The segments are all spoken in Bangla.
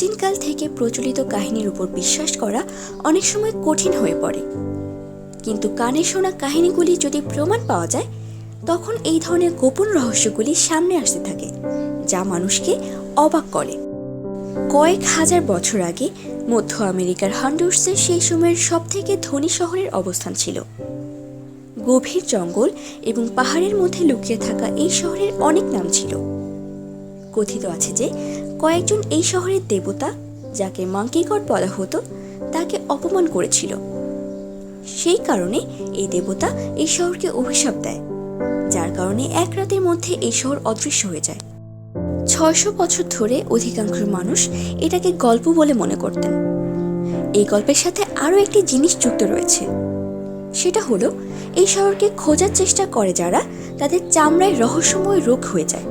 প্রাচীনকাল থেকে প্রচলিত কাহিনীর উপর বিশ্বাস করা অনেক সময় কঠিন হয়ে পড়ে, কিন্তু কানে শোনা কাহিনীগুলি যদি প্রমাণ পাওয়া যায় তখন এই ধরনের গোপন রহস্যগুলি সামনে আসতে থাকে, যা মানুষকে অবাক করে। কয়েক হাজার বছর আগে মধ্য আমেরিকার হন্ডুরাসে সেই সময়ের সবথেকে ধনী শহরের অবস্থান ছিল। গভীর জঙ্গল এবং পাহাড়ের মধ্যে লুকিয়ে থাকা এই শহরের অনেক নাম ছিল। কথিত আছে যে কয়েকজন এই শহরের দেবতা, যাকে মাঙ্কি গড বলা হতো, তাকে অপমান করেছিল। সেই কারণে এই দেবতা এই শহরকে অভিশাপ দেয়, যার কারণে এক রাতের মধ্যে এই শহর অদৃশ্য হয়ে যায়। 600 বছর ধরে অধিকাংশ মানুষ এটাকে গল্প বলে মনে করতেন। এই গল্পের সাথে আরও একটি জিনিস যুক্ত রয়েছে, সেটা হলো এই শহরকে খোঁজার চেষ্টা করে যারা, তাদের চামড়ায় রহস্যময় রোগ হয়ে যায়।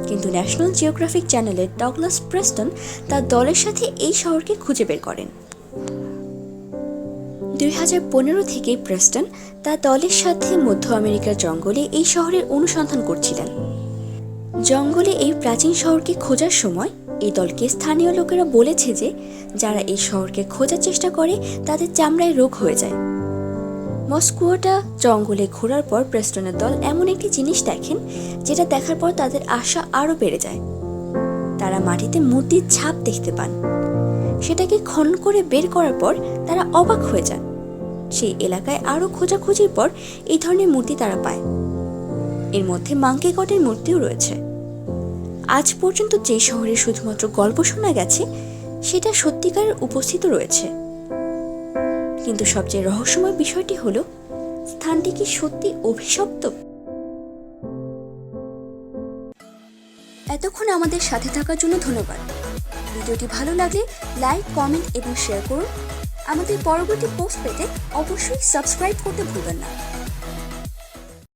কিন্তু ন্যাশনাল জিওগ্রাফিক চ্যানেলের ডগলাস প্রেস্টন তার দলের সাথে এই শহরকে খুঁজে বের করেন। 2015 থেকে প্রেস্টন তার দলের সাথে মধ্য আমেরিকার জঙ্গলে এই শহরের অনুসন্ধান করছিলেন। জঙ্গলে এই প্রাচীন শহরকে খোঁজার সময় এই দলকে স্থানীয় লোকেরা বলেছে যে যারা এই শহরকে খোঁজার চেষ্টা করে তাদের চামড়ায় রোগ হয়ে যায়। মস্কোটা জঙ্গলে ঘোরার পর প্রেস্টনের দল এমন একটি জিনিস দেখেন, যেটা দেখার পর তাদের আশা আরও বেড়ে যায়। তারা মাটিতে মূর্তির ছাপ দেখতে পান। সেটাকে খনন করে বের করার পর তারা অবাক হয়ে যান। সেই এলাকায় আরও খোঁজাখুঁজির পর এই ধরনের মূর্তি তারা পায়। এর মধ্যে মাঙ্কি গডের মূর্তিও রয়েছে। আজ পর্যন্ত যে শহরে শুধুমাত্র গল্প শোনা গেছে, সেটা সত্যিকারের উপস্থিত রয়েছে। কিন্তু সবচেয়ে রহস্যময় বিষয়টি হলো, স্থানটি কি সত্যি অভিশপ্ত? এতক্ষণ আমাদের সাথে থাকার জন্য ধন্যবাদ। ভিডিওটি ভালো লাগলে লাইক, কমেন্ট এবং শেয়ার করুন। আমাদের পরবর্তী পোস্ট পেতে অবশ্যই সাবস্ক্রাইব করতে ভুলবেন না।